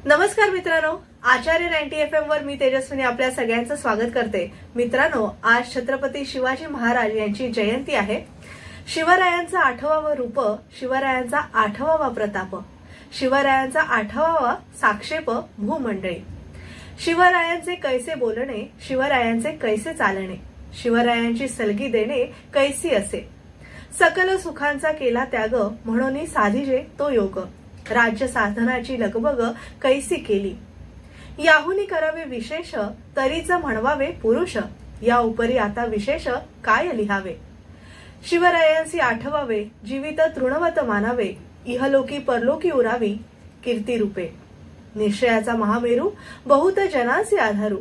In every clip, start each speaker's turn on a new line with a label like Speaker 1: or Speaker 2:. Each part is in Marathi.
Speaker 1: नमस्कार मित्रांनो, आचार्य 90 FM वर मी तेजस्विनी आपल्या सगळ्यांचं स्वागत करते. मित्रांनो, आज छत्रपती शिवाजी महाराज यांची जयंती आहे. शिवरायांचा 8वा रूप, शिवरायांचा 8वा प्रताप, शिवरायांचा 8वा साक्षेप भूमंडळी. शिवरायांचे कैसे बोलणे, शिवरायांचे कैसे चालणे, शिवरायांची सलगी देणे कैसी असे. सकल सुखांचा केला त्याग, म्हणून साधिजे तो योग. राज्य साधनाची लगबग कैसी केली, याहुनी करावे विशेष, तरीच म्हणवावे पुरुष. या उपरी आता विशेष काय लिहावे. शिवरायांसी आठवावे, जीवित तृणवत मानावे. इहलोकी परलोकी उरावी कीर्ती रूपे. निश्चयाचा महामेरू, बहुत जनांचे आधारू.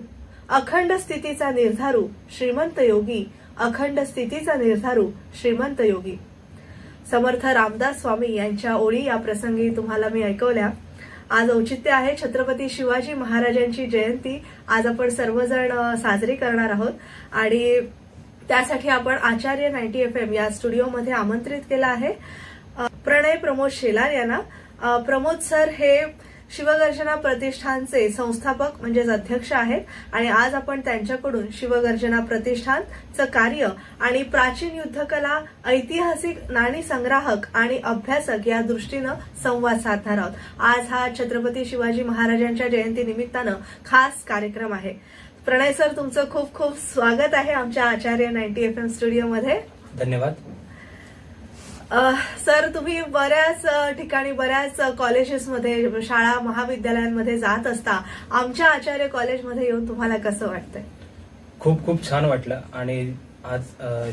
Speaker 1: अखंड स्थितीचा निर्धारू, श्रीमंत योगी. अखंड स्थितीचा निर्धारू, श्रीमंत योगी. समर्थ रामदास स्वामी यांच्या ओळी या प्रसंगी तुम्हाला मी ऐकवल्या. आज औचित्य आहे छत्रपती शिवाजी महाराजांची जयंती. आज आपण सर्वजण साजरी करणार आहोत आणि त्यासाठी आपण आचार्य 90 FM या स्टुडिओमध्ये आमंत्रित केलं आहे प्रणय प्रमोद शेलार यांना. प्रमोद सर हे शिवगर्जना प्रतिष्ठानचे संस्थापक म्हणजेच अध्यक्ष आहेत आणि आज आपण त्यांच्याकडून शिवगर्जना प्रतिष्ठानचं कार्य आणि प्राचीन युद्धकला, ऐतिहासिक नाणी संग्राहक आणि अभ्यासक या दृष्टीनं संवाद साधणार आहोत. आज हा छत्रपती शिवाजी महाराजांच्या जयंती निमित्तानं खास कार्यक्रम आहे. प्रणय सर, तुमचं खूप खूप स्वागत आहे आमच्या आचार्य 90 FM स्टुडिओमध्ये.
Speaker 2: धन्यवाद.
Speaker 1: सर, तुम्ही बऱ्याच ठिकाणी बऱ्याच कॉलेजेसमध्ये, शाळा महाविद्यालयांमध्ये जात असता. आमच्या आचार्य कॉलेजमध्ये येऊन तुम्हाला कसं वाटतंय?
Speaker 2: खूप खूप छान वाटलं आणि आज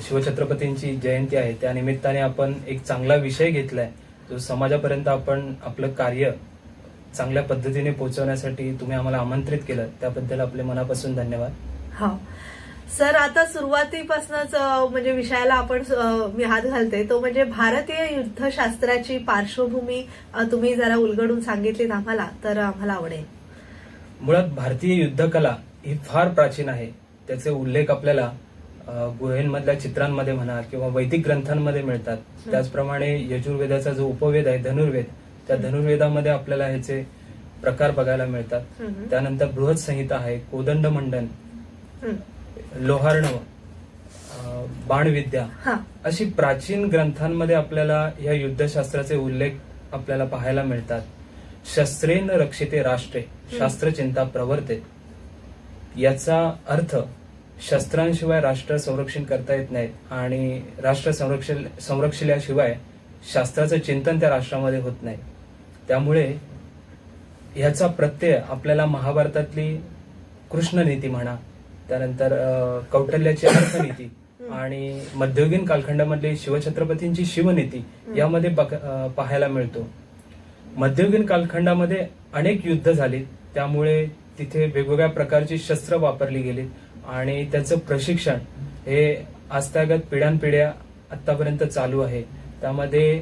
Speaker 2: शिवछत्रपतींची जयंती आहे, त्या निमित्ताने आपण एक चांगला विषय घेतलाय जो समाजापर्यंत आपण आपलं कार्य चांगल्या पद्धतीने पोहोचवण्यासाठी तुम्ही आम्हाला आमंत्रित केलं, त्याबद्दल आपले मनापासून धन्यवाद.
Speaker 1: हो सर, आता सुरुवातीपासूनच म्हणजे विषयाला आपण मी हात घालते तो म्हणजे भारतीय युद्धशास्त्राची पार्श्वभूमी तुम्ही जरा उलगडून सांगितलीत आम्हाला तर आम्हाला आवडेल.
Speaker 2: मुळात भारतीय युद्धकला ही फार प्राचीन आहे. त्याचे उल्लेख आपल्याला गुहेंमधल्या चित्रांमध्ये म्हणा किंवा वैदिक ग्रंथांमध्ये मिळतात. त्याचप्रमाणे यजुर्वेदाचा जो उपवेद आहे धनुर्वेद, त्या धनुर्वेदामध्ये आपल्याला ह्याचे प्रकार बघायला मिळतात. त्यानंतर बृहत संहिता आहे, कोदंडमंडन, लोहार्णव, बाणविद्या, अशी प्राचीन ग्रंथांमध्ये आपल्याला या युद्धशास्त्राचे उल्लेख आपल्याला पाहायला मिळतात. शस्त्रेन रक्षिते राष्ट्रे, शास्त्रचिंता प्रवर्ते. याचा अर्थ शस्त्रांशिवाय राष्ट्र संरक्षण करता येत नाहीत आणि राष्ट्र संरक्षल्याशिवाय शास्त्राचं चिंतन त्या राष्ट्रामध्ये होत नाही. त्यामुळे याचा प्रत्यय आपल्याला महाभारतातली कृष्णनीती म्हणा, त्यानंतर कौटल्याची अर्थनीती आणि मध्ययुगीन कालखंडामधली शिवछत्रपतींची शिवनीती यामध्ये पाहायला मिळतो. मध्ययुगीन कालखंडामध्ये अनेक युद्ध झाली, त्यामुळे तिथे वेगवेगळ्या प्रकारची शस्त्र वापरली गेली आणि त्याचं प्रशिक्षण हे आजतागत पिढ्यानपिढ्या आतापर्यंत चालू आहे. त्यामध्ये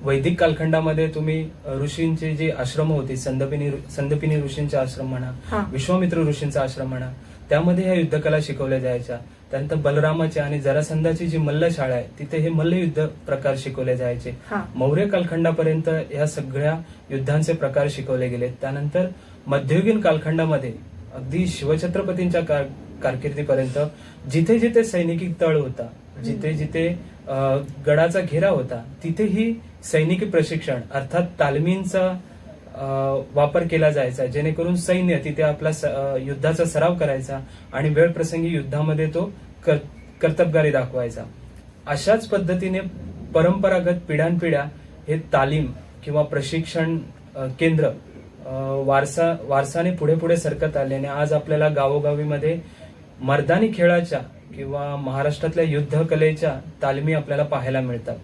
Speaker 2: वैदिक कालखंडामध्ये तुम्ही ऋषींचे जे आश्रम होते, संदपिनी ऋषींचे आश्रम म्हणा, विश्वामित्र ऋषींचा आश्रम म्हणा, त्यामध्ये ह्या युद्धकला शिकवल्या जायच्या. त्यानंतर बलरामाची आणि जरासंधाची जी मल्लशाळा आहे तिथे हे मल्लयुद्ध प्रकार शिकवले जायचे. मौर्य कालखंडापर्यंत ह्या सगळ्या युद्धांचे प्रकार शिकवले गेले. त्यानंतर मध्ययुगीन कालखंडामध्ये अगदी शिवछत्रपतींच्या कारकिर्दीपर्यंत जिथे जिथे सैनिकी तळ होता, जिथे जिथे गडाचा घेरा होता, तिथेही सैनिकी प्रशिक्षण अर्थात तालमींचा वापर केला जायचा, जेणेकरून सैन्य तिथे आपला युद्धाचा सराव करायचा आणि वेळ प्रसंगी युद्धामध्ये तो कर्तबगारी दाखवायचा. अशाच पद्धतीने परंपरागत पिढ्यानपिढ्या हे तालीम किंवा प्रशिक्षण केंद्र वारसाने पुढे पुढे सरकत आल्याने आज आपल्याला गावोगावीमध्ये मर्दानी खेळाच्या किंवा महाराष्ट्रातल्या युद्ध कलेच्या तालमी आपल्याला पाहायला मिळतात.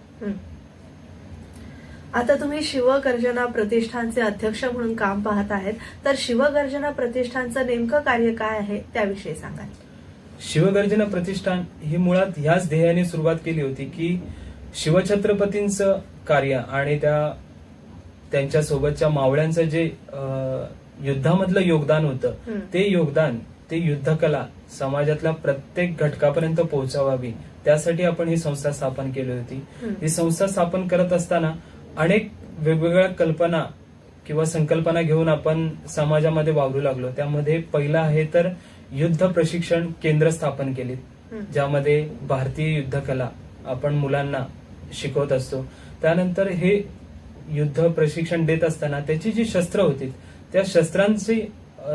Speaker 1: आता तुम्ही शिवगर्जना प्रतिष्ठानचे अध्यक्ष म्हणून काम पाहत आहेत, तर शिवगर्जना प्रतिष्ठानचं नेमकं कार्य काय आहे त्याविषयी सांगा.
Speaker 2: शिवगर्जना प्रतिष्ठान ही मुळात ह्याच ध्येयाने सुरुवात केली होती की शिवछत्रपतींचं कार्य आणि त्यांच्या सोबतच्या मावळ्यांचं जे युद्धामधलं योगदान होतं ते योगदान, ते युद्धकला समाजातल्या प्रत्येक घटकापर्यंत पोहोचवावी, त्यासाठी आपण ही संस्था स्थापन केली होती. ही संस्था स्थापन करत असताना अनेक वेगवेगळ्या कल्पना किंवा संकल्पना घेऊन आपण समाजामध्ये वावरू लागलो. त्यामध्ये पहिलं आहे तर युद्ध प्रशिक्षण केंद्र स्थापन केलीत, ज्यामध्ये भारतीय युद्ध कला आपण मुलांना शिकवत असतो. त्यानंतर हे युद्ध प्रशिक्षण देत असताना त्याची जी शस्त्र होती त्या शस्त्रांची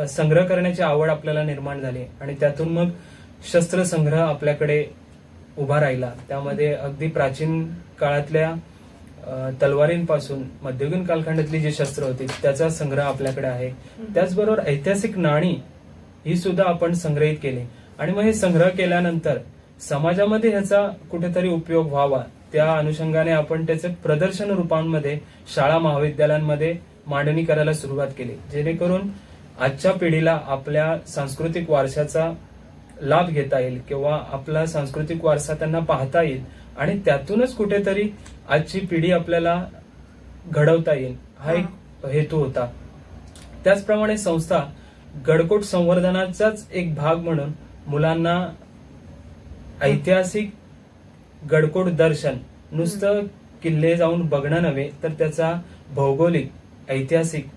Speaker 2: संग्रह करण्याची आवड आपल्याला निर्माण झाली आणि त्यातून मग शस्त्र संग्रह आपल्याकडे उभा राहिला. त्यामध्ये अगदी प्राचीन काळातल्या तलवारींपासून मध्ययुगीन कालखंडातली जी शस्त्र होती त्याचा संग्रह आपल्याकडे आहे. त्याचबरोबर ऐतिहासिक नाणी ही सुद्धा आपण संग्रहित केली आणि मग हे संग्रह केल्यानंतर समाजामध्ये ह्याचा कुठेतरी उपयोग व्हावा त्या अनुषंगाने आपण त्याचे प्रदर्शन रूपांमध्ये शाळा महाविद्यालयांमध्ये मांडणी करायला सुरुवात केली, जेणेकरून आजच्या पिढीला आपल्या सांस्कृतिक वारशाचा लाभ घेता येईल किंवा आपला सांस्कृतिक वारसा त्यांना पाहता येईल आणि त्यातूनच कुठेतरी आजची पिढी आपल्याला घडवता येईल हा एक हेतू होता. त्याचप्रमाणे संस्था गडकोट संवर्धनाचाच एक भाग म्हणून मुलांना ऐतिहासिक गडकोट दर्शन, नुसतं किल्ले जाऊन बघणं नव्हे तर त्याचा भौगोलिक ऐतिहासिक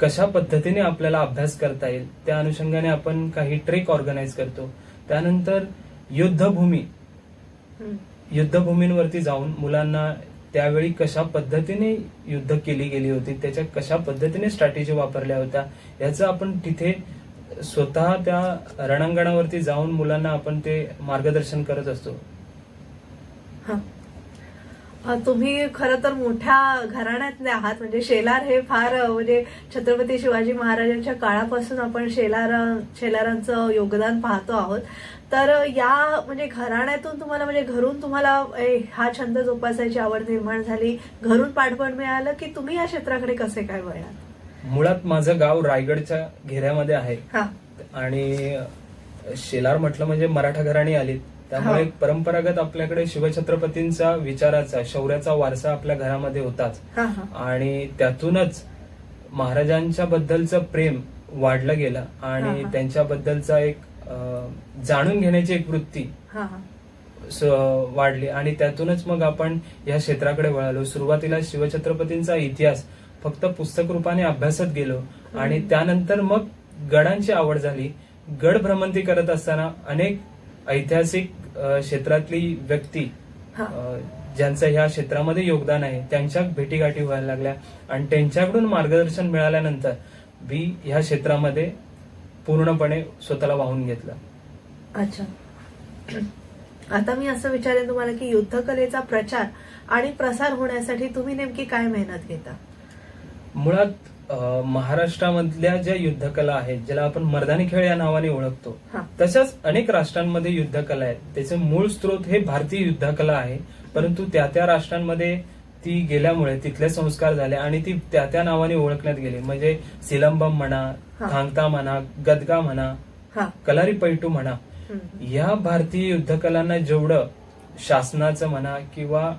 Speaker 2: कशा पद्धतीने आपल्याला अभ्यास करता येईल त्या अनुषंगाने आपण काही ट्रेक ऑर्गनाईज करतो. त्यानंतर युद्धभूमींवरती जाऊन मुलांना त्यावेळी कशा पद्धतीने युद्ध केली गेली होती, त्याच्या कशा पद्धतीने स्ट्रॅटेजी वापरल्या होत्या याचं आपण तिथे स्वतः त्या रणांगणावरती जाऊन मुलांना आपण ते मार्गदर्शन करत असतो.
Speaker 1: तुम्ही खरं तर मोठ्या घराण्यातले आहात, म्हणजे शेलार हे फार म्हणजे छत्रपती शिवाजी महाराजांच्या काळापासून आपण शेलारांचं योगदान पाहतो आहोत. तर या म्हणजे घराण्यातून तुम्हाला म्हणजे घरून तुम्हाला हा छंद जोपासायची आवड निर्माण झाली, घरून पाठबळ मिळालं की तुम्ही या क्षेत्राकडे कसे काय वळलात?
Speaker 2: मुळात माझं गाव रायगडच्या घेऱ्यामध्ये आहे आणि शेलार म्हटलं म्हणजे मराठा घराणी आलीत, त्यामुळे परंपरागत आपल्याकडे शिवछत्रपतींचा विचाराचा शौर्याचा वारसा आपल्या घरामध्ये होताच आणि त्यातूनच महाराजांच्या बद्दलचं प्रेम वाढलं गेलं आणि त्यांच्याबद्दलचा एक जाणून घेण्याची एक वृत्ती वाढली आणि त्यातूनच मग आपण या क्षेत्राकडे वळालो. सुरुवातीला शिवछत्रपतींचा इतिहास फक्त पुस्तक रूपाने अभ्यासत गेलो आणि त्यानंतर मग गडांची आवड झाली. गड भ्रमंती करत असताना अनेक ऐतिहासिक क्षेत्रातली व्यक्ती ज्यांचं ह्या क्षेत्रामध्ये योगदान आहे त्यांच्या भेटीगाठी व्हायला लागल्या आणि त्यांच्याकडून मार्गदर्शन मिळाल्यानंतर मी ह्या क्षेत्रामध्ये पूर्णपणे स्वतःला वाहून घेतलं.
Speaker 1: अच्छा, आता मी असं विचारेन तुम्हाला की युद्धकलेचा प्रचार आणि प्रसार होण्यासाठी तुम्ही नेमकी काय मेहनत घेता?
Speaker 2: मुळात महाराष्ट्रामधल्या ज्या युद्धकला आहेत ज्याला आपण मर्दानी खेळ या नावाने ओळखतो तशाच अनेक राष्ट्रांमध्ये युद्धकला आहेत. त्याचे मूळ स्रोत हे भारतीय युद्धकला आहे, परंतु त्या त्या राष्ट्रांमध्ये ती गेल्यामुळे तिथले संस्कार झाले आणि ती त्या त्या नावाने ओळखण्यात गेली. म्हणजे सिलंबम म्हणा, थांगता म्हणा, गदगा म्हणा, कलारी पैटू म्हणा, या भारतीय युद्धकलांना जेवढं शासनाचं म्हणा किंवा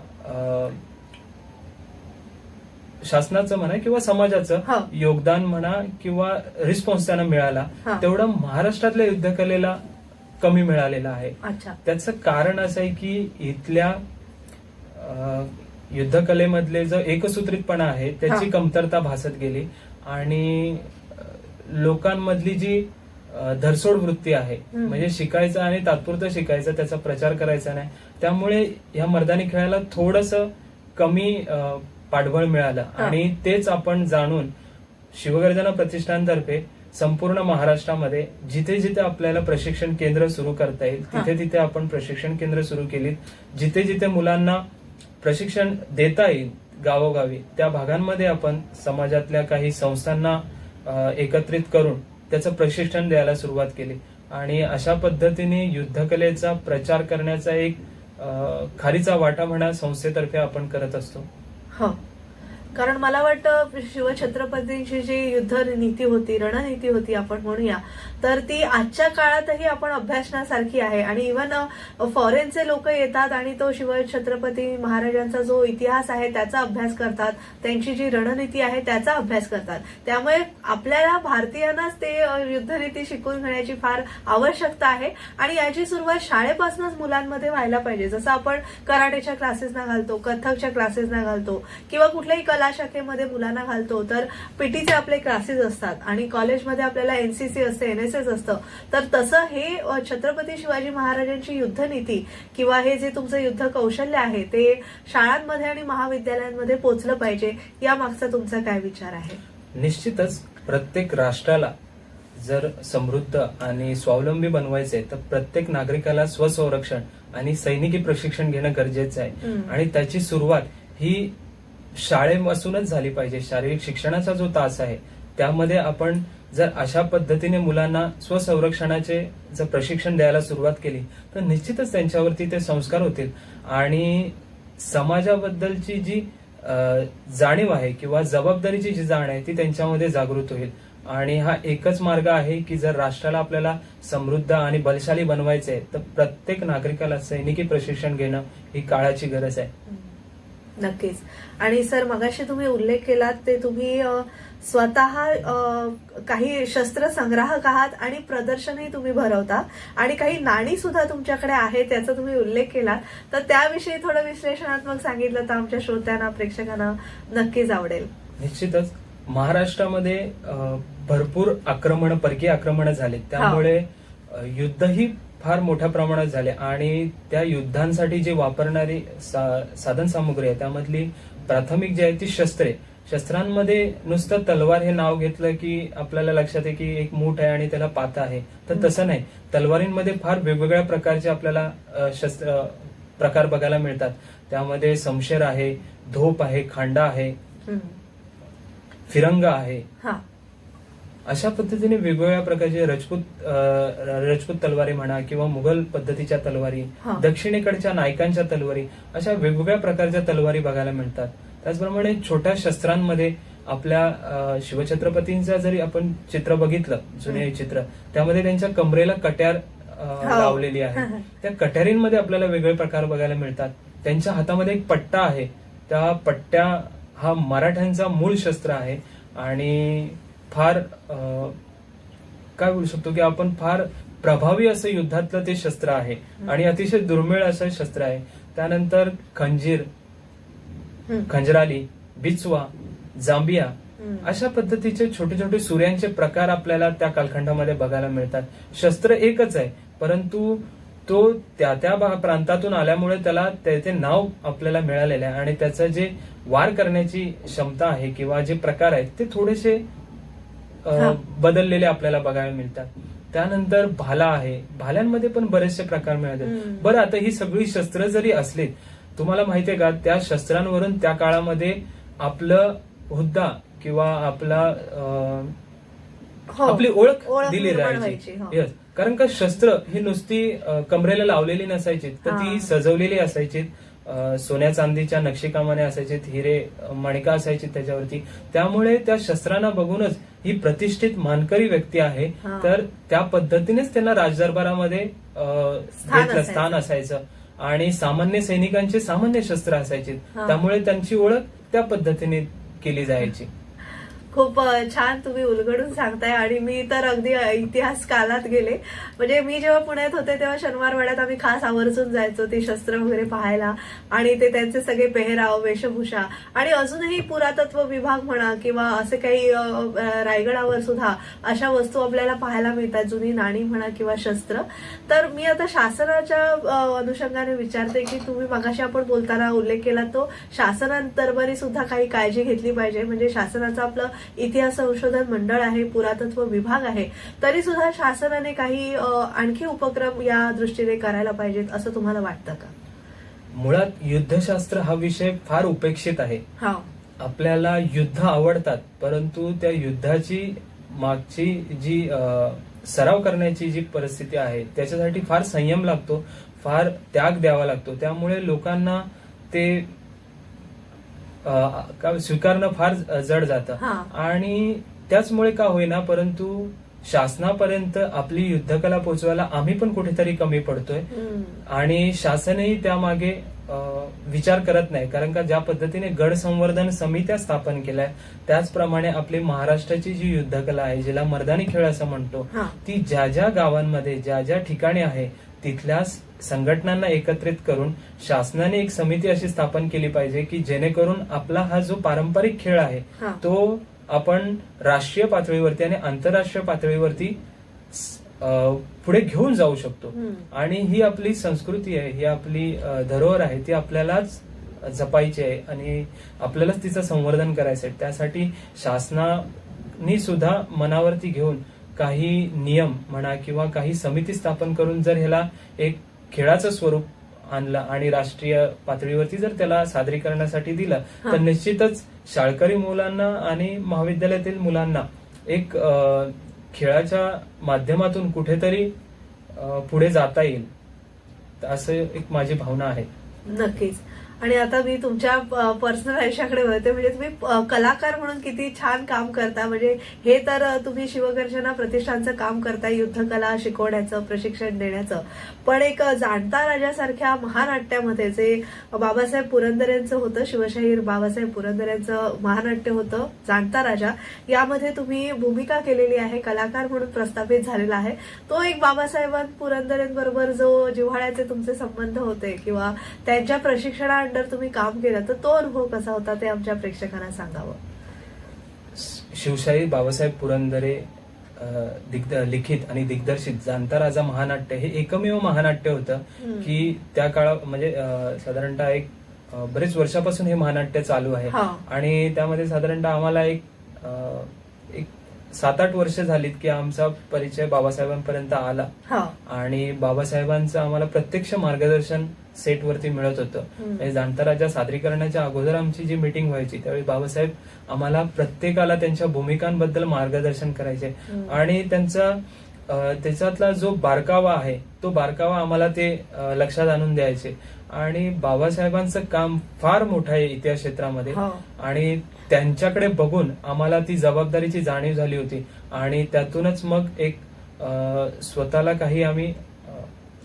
Speaker 2: समाजाचं योगदान म्हणा किंवा रिस्पॉन्स त्यांना मिळाला तेवढं महाराष्ट्रातल्या युद्धकलेला कमी मिळालेला आहे. त्याचं कारण असं आहे की इथल्या युद्धकलेमधले जो एकसूत्रितपणा आहे त्याची कमतरता भासत गेली आणि लोकांमधली जी धरसोड वृत्ती आहे, म्हणजे शिकायचं आणि तात्पुरतं शिकायचं, त्याचा प्रचार करायचा नाही, त्यामुळे या मर्दानी खेळाला थोडंसं कमी पाठबळ मिळालं आणि तेच आपण जाणून शिवगर्जना प्रतिष्ठानतर्फे संपूर्ण महाराष्ट्रामध्ये जिथे जिथे आपल्याला प्रशिक्षण केंद्र सुरू करता येईल तिथे तिथे आपण प्रशिक्षण केंद्र सुरू केली. जिथे जिथे मुलांना प्रशिक्षण देता येईल गावोगावी त्या भागांमध्ये आपण समाजातल्या काही संस्थांना एकत्रित करून त्याचं प्रशिक्षण द्यायला सुरुवात केली आणि अशा पद्धतीने युद्धकलेचा प्रचार करण्याचा एक खारीचा वाटा म्हणा संस्थेतर्फे आपण करत असतो.
Speaker 1: हो, कारण मला वाटतं शिवछत्रपतींची जी युद्ध नीती होती, रणनीती होती आपण म्हणूया, तर ती आजच्या काळातही आपण अभ्यासण्यासारखी आहे आणि इव्हन फॉरेनचे लोक येतात आणि तो शिवछत्रपती महाराजांचा जो इतिहास आहे त्याचा अभ्यास करतात, त्यांची जी रणनीती आहे त्याचा अभ्यास करतात. त्यामुळे आपल्याला भारतीयांनाच ते युद्धनीती शिकून घेण्याची फार आवश्यकता आहे आणि याची सुरुवात शाळेपासूनच मुलांमध्ये व्हायला पाहिजे. जसं आपण कराटेच्या क्लासेसना घालतो, कथकच्या क्लासेसना घालतो किंवा कुठल्याही कला कला शाखेमध्ये मुलांना घालतो तर पीटीचे आपले क्लासेस असतात आणि कॉलेजमध्ये आपल्याला एनसीसी असते, एनएसएस असतं, तर तसं हे छत्रपती शिवाजी महाराजांची युद्धनीती किंवा हे जे तुमचं युद्ध कौशल्य आहे ते शाळांमध्ये आणि महाविद्यालयांमध्ये पोहोचलं पाहिजे, या मागचा तुमचा काय विचार आहे?
Speaker 2: निश्चितच प्रत्येक राष्ट्राला जर समृद्ध आणि स्वावलंबी बनवायचे तर प्रत्येक नागरिकाला स्वसंरक्षण आणि सैनिकी प्रशिक्षण घेणं गरजेचं आहे. आणि त्याची सुरुवात ही शाळेपासूनच झाली पाहिजे. शारीरिक शिक्षणाचा जो तास आहे त्यामध्ये आपण जर अशा पद्धतीने मुलांना स्वसंरक्षणाचे जर प्रशिक्षण द्यायला सुरुवात केली तर निश्चितच त्यांच्यावरती ते संस्कार होतील आणि समाजाबद्दलची जी जाणीव आहे किंवा जबाबदारीची जी जाण आहे ती त्यांच्यामध्ये जागृत होईल. आणि हा एकच मार्ग आहे की जर राष्ट्राला आपल्याला समृद्ध आणि बलशाली बनवायचे आहे तर प्रत्येक नागरिकाला सैनिकी प्रशिक्षण घेणं ही काळाची गरज आहे.
Speaker 1: नक्कीच. आणि सर मगाशी तुम्ही उल्लेख केलात ते तुम्ही स्वतः काही शस्त्र संग्राहक आहात आणि प्रदर्शनही तुम्ही भरवता आणि काही नाणी सुद्धा तुमच्याकडे आहेत त्याचा तुम्ही उल्लेख केलात, तर त्याविषयी थोडं विश्लेषणात्मक सांगितलं तर आमच्या श्रोत्यांना, प्रेक्षकांना नक्कीच आवडेल.
Speaker 2: निश्चितच महाराष्ट्रामध्ये भरपूर परकीय आक्रमण झाले, त्यामुळे युद्धही फार मोठ्या प्रमाणात झाले आणि त्या युद्धांसाठी जे वापरणारी साधन सामुग्री आहे त्यामधली प्राथमिक जी आहे ती शस्त्रांमध्ये नुसतं तलवार हे नाव घेतलं की आपल्याला लक्षात आहे की एक मूठ आहे आणि त्याला पाता आहे, तर तसं नाही. तलवारींमध्ये फार वेगवेगळ्या प्रकारचे आपल्याला शस्त्र प्रकार बघायला मिळतात. त्यामध्ये शमशेर आहे, धोप आहे, खांडा आहे, फिरंगा आहे. अशा पद्धतीने वेगवेगळ्या प्रकारचे राजपूत तलवारी म्हणा किंवा मुघल पद्धतीच्या तलवारी, दक्षिणेकडच्या नायकांच्या तलवारी, अशा वेगवेगळ्या प्रकारच्या तलवारी बघायला मिळतात. त्याचप्रमाणे छोट्या शस्त्रांमध्ये आपल्या शिवछत्रपतींचं जरी आपण चित्र बघितलं, जुने चित्र, त्यामध्ये त्यांच्या कमरेला कट्यार लावलेली आहे. त्या कट्यारींमध्ये आपल्याला वेगळे प्रकार बघायला मिळतात. त्यांच्या हातामध्ये एक पट्टा आहे, त्या पट्ट्या हा मराठ्यांचा मूळ शस्त्र आहे आणि फार काय बोलू शकतो की आपण फार प्रभावी असं युद्धातलं ते शस्त्र आहे आणि अतिशय दुर्मिळ असं शस्त्र आहे. त्यानंतर खंजराली, बिचवा, जांबिया, अशा पद्धतीचे छोटे छोटे सूर्यांचे प्रकार आपल्याला त्या कालखंडामध्ये बघायला मिळतात. शस्त्र एकच आहे परंतु तो त्या त्या प्रांतातून आल्यामुळे त्याला त्याचे नाव आपल्याला मिळालेलं आहे आणि त्याचं जे वार करण्याची क्षमता आहे किंवा जे प्रकार आहेत ते थोडेसे बदललेले आपल्याला बघायला मिळतात. त्यानंतर भाला आहे, भाल्यांमध्ये पण बरेचसे प्रकार मिळतात. बरं, आता ही सगळी शस्त्र जरी असली, तुम्हाला माहितीये का त्या शस्त्रांवरून त्या काळामध्ये आपलं हुद्दा किंवा आपली ओळख दिली जायची. कारण का शस्त्र ही नुसती कमरेला लावलेली नसायची, तर ती सजवलेली असायची. सोन्या चांदीच्या नक्षीकामाने असायचे, हिरे मणिका असायची त्याच्यावरती. त्यामुळे त्या शस्त्रांना बघूनच ही प्रतिष्ठित मानकरी व्यक्ती आहे, तर त्या पद्धतीनेच त्यांना राजदरबारामध्ये स्थान असायचं आणि सामान्य सैनिकांचे सामान्य शस्त्र असायचे, त्यामुळे त्यांची ओळख त्या पद्धतीने केली जायची.
Speaker 1: खूप छान तुम्ही उलगडून सांगताय आणि मी तर अगदी इतिहास कालात गेले. म्हणजे मी जेव्हा पुण्यात होते तेव्हा शनिवारवाड्यात आम्ही खास आवर्जून जायचो ते शस्त्र वगैरे पाहायला आणि ते त्यांचे सगळे पेहराव, वेशभूषा आणि अजूनही पुरातत्व विभाग म्हणा किंवा असे काही रायगडावर सुद्धा अशा वस्तू आपल्याला पाहायला मिळतात, जुनी नाणी म्हणा किंवा शस्त्र. तर मी आता शासनाच्या अनुषंगाने विचारते की तुम्ही मगाशी आपण बोलताना उल्लेख केला तो शासनादरबारी सुद्धा काही काळजी घेतली पाहिजे. म्हणजे शासनाचं आपलं इतिहास संशोधन मंडळ आहे, पुरातत्व विभाग आहे, तरी सुद्धा शासनाने काही आणखी उपक्रम या दृष्टीने करायला पाहिजेत असं तुम्हाला वाटतं का?
Speaker 2: मुळात युद्धशास्त्र हा विषय फार उपेक्षित आहे. आपल्याला युद्ध आवडतात परंतु त्या युद्धाची मागची जी सराव करण्याची जी परिस्थिती आहे त्याच्यासाठी फार संयम लागतो, फार त्याग द्यावा लागतो. त्यामुळे लोकांना ते स्वीकारणं फार जड जातं आणि त्याचमुळे का होईना परंतु शासनापर्यंत आपली युद्धकला पोहोचवायला आम्ही पण कुठेतरी कमी पडतोय आणि शासनही त्यामागे विचार करत नाही. कारण का ज्या पद्धतीने गड संवर्धन समित्या स्थापन केल्या त्याचप्रमाणे आपली महाराष्ट्राची जी युद्धकला आहे, जिला मर्दानी खेळ असं म्हणतो, ती ज्या ज्या गावांमध्ये ज्या ज्या ठिकाणी आहे तिथल्या संघटनांना एकत्रित करून शासनाने एक समिती अशी स्थापन केली पाहिजे की जेणेकरून आपला हा जो पारंपरिक खेळ आहे तो आपण राष्ट्रीय पातळीवरती आणि आंतरराष्ट्रीय पातळीवरती पुढे घेऊन जाऊ शकतो. आणि ही आपली संस्कृती आहे, ही आपली धरोहर आहे, ती आपल्यालाच जपायची आहे आणि आपल्यालाच तिचं संवर्धन करायचं आहे. त्यासाठी शासनाने सुद्धा मनावरती घेऊन काही नियम म्हणा किंवा काही समिती स्थापन करून जर ह्याला एक खेळाचं स्वरूप आणलं आणि राष्ट्रीय पातळीवरती जर त्याला सादरीकरणासाठी दिलं तर निश्चितच शाळकरी मुलांना आणि महाविद्यालयातील मुलांना एक खेळाच्या माध्यमातून कुठेतरी पुढे जाता येईल असं एक माझी भावना आहे.
Speaker 1: नक्कीच. आणि आता मी तुमच्या पर्सनल आयुष्याकडे वळते. म्हणजे तुम्ही कलाकार म्हणून किती छान काम करता. म्हणजे हे तर तुम्ही शिवगर्जना प्रतिष्ठानचं काम करताय, युद्धकला शिकवण्याचं, प्रशिक्षण देण्याचं. पण एक जाणता राजासारख्या महानाट्यामध्ये जे बाबासाहेब पुरंदरेंचं होतं, शिवशाहीर बाबासाहेब पुरंदरेंचं महानाट्य होतं जाणता राजा, यामध्ये तुम्ही भूमिका केलेली आहे, कलाकार म्हणून प्रस्थापित झालेला आहे. तो एक बाबासाहेब पुरंदरेंबरोबर जो जिव्हाळ्याचे तुमचे संबंध होते किंवा त्यांच्या प्रशिक्षणा अंडर तुम्ही काम केलं, तर तो अनुभव कसा होता ते आमच्या प्रेक्षकांना सांगावं.
Speaker 2: शिवशाहीर बाबासाहेब पुरंदरे लिखित आणि दिग्दर्शित जाणता राजा महानाट्य हे एकमेव महानाट्य होतं की त्या काळात म्हणजे साधारणतः एक बरेच वर्षापासून हे महानाट्य चालू आहे आणि त्यामध्ये साधारणतः आम्हाला एक 7-8 वर्ष झालीत की आमचा परिचय बाबासाहेबांपर्यंत आला आणि बाबासाहेबांचं आम्हाला प्रत्यक्ष मार्गदर्शन सेटवरती मिळत होतं. म्हणजे जाणता राजा सादरीकरणाच्या अगोदर आमची जी मीटिंग व्हायची त्यावेळी बाबासाहेब आम्हाला प्रत्येकाला त्यांच्या भूमिकांबद्दल मार्गदर्शन करायचे आणि त्याच्यातला जो बारकावा आहे तो बारकावा आम्हाला ते लक्षात आणून द्यायचे. आणि बाबासाहेबांचं काम फार मोठं आहे इतिहास क्षेत्रामध्ये आणि त्यांच्याकडे बघून आम्हाला ती जबाबदारीची जाणीव झाली होती आणि त्यातूनच मग एक स्वतःला काही आम्ही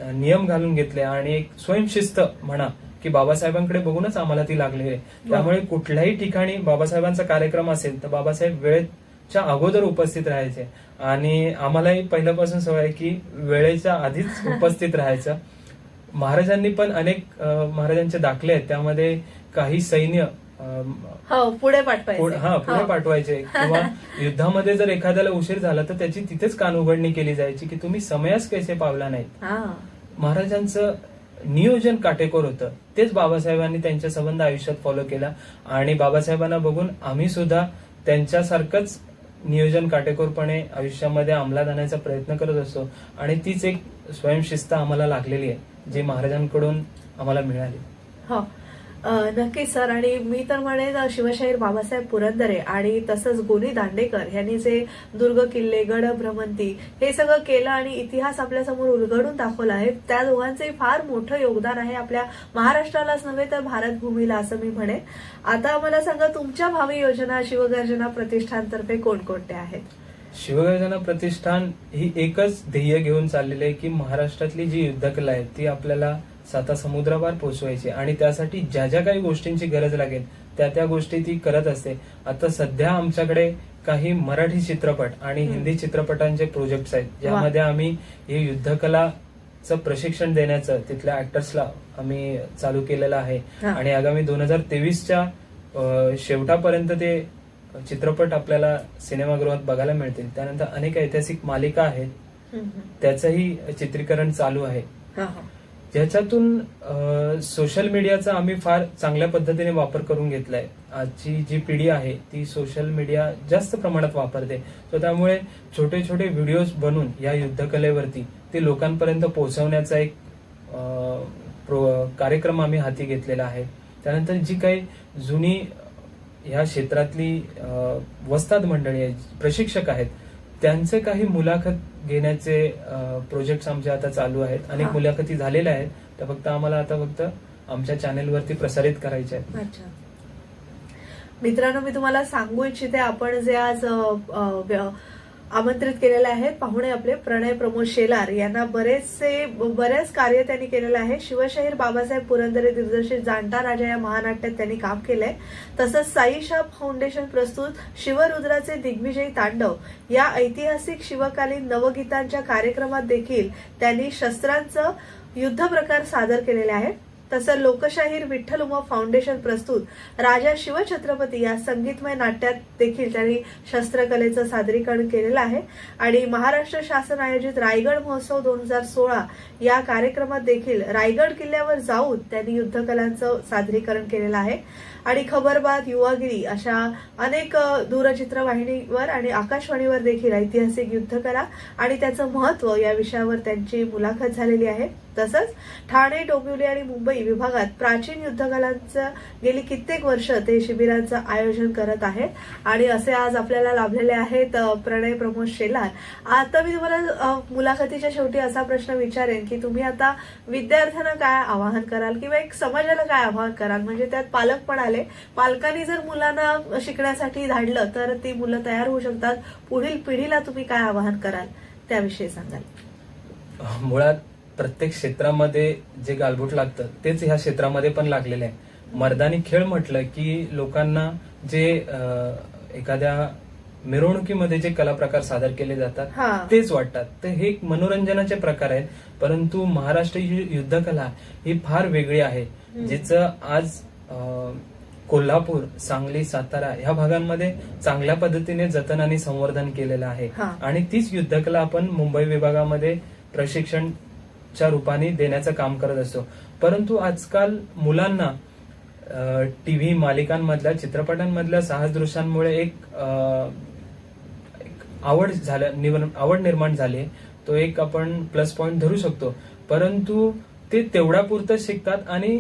Speaker 2: नियम घालून घेतले आणि एक स्वयंशिस्त म्हणा की बाबासाहेबांकडे बघूनच आम्हाला ती लागली आहे. त्यामुळे कुठल्याही ठिकाणी बाबासाहेबांचा कार्यक्रम असेल तर बाबासाहेब वेळेच्या अगोदर उपस्थित राहायचे आणि आम्हालाही पहिल्यापासून सवय आहे की वेळेच्या आधीच उपस्थित राहायचं. महाराजांनी पण अनेक महाराजांचे दाखले आहेत, त्यामध्ये काही सैन्य
Speaker 1: पुढे पाठवायचे
Speaker 2: किंवा युद्धामध्ये जर एखाद्याला उशीर झाला तर त्याची तिथेच कानउघडणी केली जायची की तुम्ही समयास कैसे पावला नाहीत. महाराजांचं नियोजन काटेकोर होतं. तेच बाबासाहेबांनी त्यांच्या संबंध आयुष्यात फॉलो केला आणि बाबासाहेबांना बघून आम्ही सुद्धा त्यांच्यासारखंच नियोजन काटेकोरपणे आयुष्यामध्ये अंमलात आणण्याचा प्रयत्न करत असतो आणि तीच एक स्वयंशिस्त आम्हाला लागलेली आहे जी महाराजांकडून आम्हाला मिळाली.
Speaker 1: नक्कीच सर. आणि मी तर म्हणेन शिवशाहीर बाबासाहेब पुरंदरे आणि तसंच गोनी दांडेकर यांनी जे दुर्ग किल्ले गड भ्रमंती हे सगळं केलं आणि इतिहास आपल्यासमोर उलगडून दाखवला आहे, त्या दोघांचे फार मोठं योगदान आहे आपल्या महाराष्ट्रालाच नव्हे तर भारतभूमीला असं मी म्हणेन. आता मला सांगा तुमच्या भावी योजना शिवगर्जना प्रतिष्ठानतर्फे कोणकोणत्या आहेत?
Speaker 2: शिवगर्जना प्रतिष्ठान ही एकच ध्येय घेऊन चाललेली आहे की महाराष्ट्रातली जी युद्धकला आहे ती आपल्याला साता समुद्रावर पोहोचवायची आणि त्यासाठी ज्या ज्या काही गोष्टींची गरज लागेल त्या गोष्टी ती करत असते. आता सध्या आमच्याकडे काही मराठी चित्रपट आणि हिंदी चित्रपटांचे प्रोजेक्ट्स आहेत ज्यामध्ये आम्ही हे युद्धकलाचं प्रशिक्षण देण्याचं तिथल्या ऍक्टर्सला आम्ही चालू केलेलं आहे आणि आगामी 2023च्या शेवटापर्यंत ते चित्रपट आपल्याला सिनेमागृहात बघायला मिळतील. त्यानंतर अनेक ऐतिहासिक मालिका आहेत त्याचंही चित्रीकरण चालू आहे. ज्याच्यातून सोशल मीडियाचा आम्ही फार चांगल्या पद्धतीने वापर करून घेतलाय. आजची जी पिढी आहे ती सोशल मीडिया जास्त प्रमाणात वापरते, तर त्यामुळे छोटे छोटे व्हिडिओज बनवून या युद्धकलेवरती ते लोकांपर्यंत पोहोचवण्याचा एक कार्यक्रम आम्ही हाती घेतलेला आहे. त्यानंतर जी काही जुनी ह्या क्षेत्रातली वस्ताद मंडळी आहेत, प्रशिक्षक आहेत, त्यांचे काही मुलाखत घेण्याचे प्रोजेक्ट आमचे आता चालू आहेत. अनेक मुलाखती झालेल्या आहेत, त्या फक्त आम्हाला आता आमच्या चॅनेलवरती प्रसारित करायच्या आहेत.
Speaker 1: अच्छा मित्रांनो, मी तुम्हाला सांगू इच्छिते, आपण जे आज आमंत्रित केलेले आहेत पाहुणे आपले प्रणय प्रमोद शेलार यांना बरेच कार्य त्यांनी केलेलं आहे. शिवशाहीर बाबासाहेब पुरंदरे दिग्दर्शित जाणता राजा या महानाट्यात त्यांनी काम केलंय. तसंच साईशा फाउंडेशन प्रस्तुत शिवरुद्राचे दिग्विजयी तांडव या ऐतिहासिक शिवकालीन नवगीतांच्या कार्यक्रमात देखील त्यांनी शस्त्रांचं युद्ध प्रकार सादर केलेले आहेत. तसं लोकशाहीर विठ्ठल उमा फाउंडेशन प्रस्तुत राजा शिवछत्रपती या संगीतमय नाट्यात देखील त्यांनी शस्त्रकलेचं सादरीकरण केलेलं आहे. आणि महाराष्ट्र शासन आयोजित रायगड महोत्सव 2016 या कार्यक्रमात देखील रायगड किल्ल्यावर जाऊन त्यांनी युद्धकलांचं सादरीकरण केलेलं आहे. आणि खबरबात, युवागिरी अशा अनेक दूरचित्रवाहिनीवर आणि आकाशवाणीवर देखील ऐतिहासिक युद्धकला आणि त्याचं महत्व या विषयावर त्यांची मुलाखत झालेली आहे. तसंच ठाणे, डोंबिवली आणि मुंबई विभागात प्राचीन युद्धकलांचं गेली कित्येक वर्ष ते शिबिरांचं आयोजन करत आहे. आणि असे आज आपल्याला लाभलेले आहेत प्रणय प्रमोद शेलार. आता मी तुम्हाला मुलाखतीच्या शेवटी असा प्रश्न विचारेन की तुम्ही आता विद्यार्थ्यांना काय आवाहन कराल किंवा एक समाजाला काय आवाहन कराल? म्हणजे त्यात पालक पण आले, पालकांनी जर मुलांना शिकण्यासाठी धाडलं तर ती मुलं तयार होऊ शकतात. पुढील पिढीला तुम्ही काय आवाहन कराल त्याविषयी सांगाल?
Speaker 2: मुळात प्रत्येक क्षेत्रामध्ये जे गालबोट लागतं तेच ह्या क्षेत्रामध्ये पण लागलेलं आहे. मर्दानी खेळ म्हटलं की लोकांना जे एखाद्या मिरवणुकीमध्ये जे कला प्रकार सादर केले जातात तेच वाटतात. तर हे एक मनोरंजनाचे प्रकार आहेत. परंतु महाराष्ट्रीय युद्धकला ही फार वेगळी आहे, जिचं आज कोल्हापूर, सांगली, सातारा ह्या भागांमध्ये चांगल्या पद्धतीने जतन आणि संवर्धन केलेलं आहे. आणि तीच युद्धकला आपण मुंबई विभागामध्ये प्रशिक्षणच्या रूपाने देण्याचं काम करत असतो. परंतु आजकाल मुलांना टीव्ही मालिकांमधल्या, चित्रपटांमधल्या साहस दृश्यांमुळे एक आवड निर्माण झाली. तो एक आपण प्लस पॉइंट धरू शकतो. परंतु ते तेवढ्यापुरतं शिकतात आणि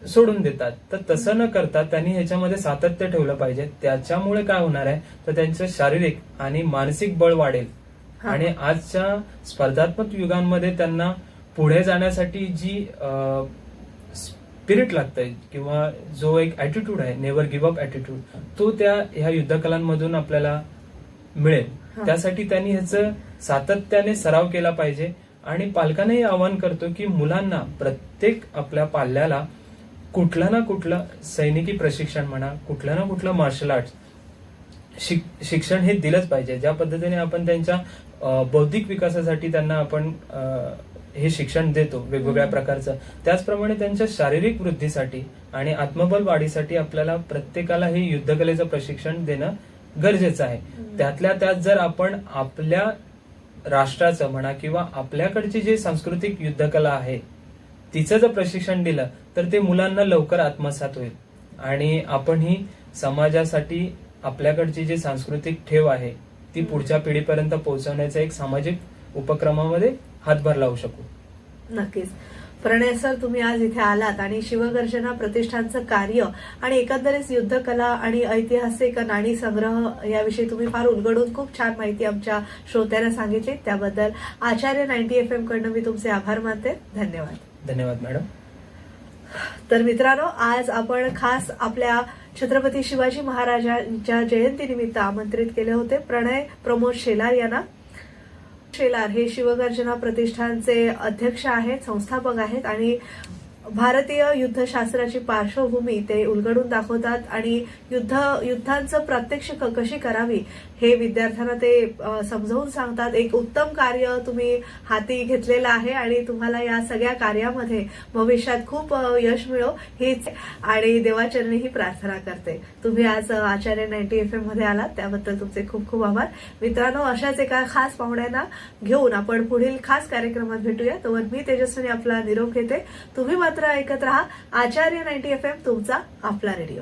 Speaker 2: सोडून देतात. तर तसं न करता त्यांनी ह्याच्यामध्ये सातत्य ठेवलं पाहिजे. त्याच्यामुळे काय होणार आहे तर त्यांचं शारीरिक आणि मानसिक बळ वाढेल. आणि आजच्या स्पर्धात्मक युगांमध्ये त्यांना पुढे जाण्यासाठी जी स्पिरिट लागतंय किंवा जो एक ऍटिट्यूड आहे, नेव्हर गिव्ह अप ऍटिट्यूड, तो ह्या युद्धकलांमधून आपल्याला मिळेल. त्यासाठी त्यांनी ह्याचं सातत्याने सराव केला पाहिजे. आणि पालकांनाही आवाहन करतो की मुलांना प्रत्येक आपल्या पाल्याला कुठलं ना कुठलं सैनिकी प्रशिक्षण म्हणा, कुठलं ना कुठलं मार्शल आर्ट शिक्षण हे दिलंच पाहिजे. ज्या पद्धतीने आपण त्यांच्या बौद्धिक विकासासाठी त्यांना आपण हे शिक्षण देतो वेगवेगळ्या प्रकारचं, त्याचप्रमाणे त्यांच्या शारीरिक वृद्धीसाठी आणि आत्मबल वाढीसाठी आपल्याला प्रत्येकाला हे युद्धकलेचं प्रशिक्षण देणं गरजेचं आहे. त्यातल्या त्यात जर आपण आपल्या राष्ट्राचं म्हणा किंवा आपल्याकडची जी सांस्कृतिक युद्धकला आहे तिचं जर प्रशिक्षण दिलं तर ते मुलांना लवकर आत्मसात होईल. आणि आपणही समाजासाठी आपल्याकडची जी सांस्कृतिक ठेव आहे ती पुढच्या पिढीपर्यंत पोहोचवण्याचा एक सामाजिक उपक्रमामध्ये हातभार लावू शकू.
Speaker 1: नक्कीच. प्रणय सर, तुम्ही आज इथे आलात आणि शिवगर्जना प्रतिष्ठानचं कार्य आणि एकंदरीत युद्धकला आणि ऐतिहासिक नाणी संग्रह याविषयी तुम्ही फार उलगडून खूप छान माहिती आमच्या श्रोत्यांना सांगितली. त्याबद्दल आचार्य 90 FM कडनं मी तुमचे आभार मानते. धन्यवाद.
Speaker 2: धन्यवाद मॅडम.
Speaker 1: तर मित्रांनो, आज आपण खास आपल्या छत्रपती शिवाजी महाराजांच्या जयंतीनिमित्त आमंत्रित केले होते प्रणय प्रमोद शेलार यांना. शेलार हे शिवगर्जना प्रतिष्ठानचे अध्यक्ष आहेत, संस्थापक आहेत आणि भारतीय युद्धशास्त्राची पार्श्वभूमी ते उलगडून दाखवतात आणि युद्धांचं प्रात्यक्षिक कशी करावी हे विद्यार्थ्यांना ते समजावून सांगतात. एक उत्तम कार्य तुम्ही हाती घेतलेलं आहे आणि तुम्हाला या सगळ्या कार्यामध्ये भविष्यात खूप यश मिळो हीच आणि देवाचरणी ही प्रार्थना करते. तुम्ही आज आचार्य 90 FM मध्ये आलात त्याबद्दल तुमचे खूप खूप आभार. मित्रांनो, अशाच एका खास पाहुण्यांना घेऊन आपण पुढील खास कार्यक्रमात भेटूया. तोवर मी तेजस्विनी आपला निरोप घेते. तुम्ही मात्र ऐकत रहा आचार्य 90 FM, तुमचा आपला रेडिओ.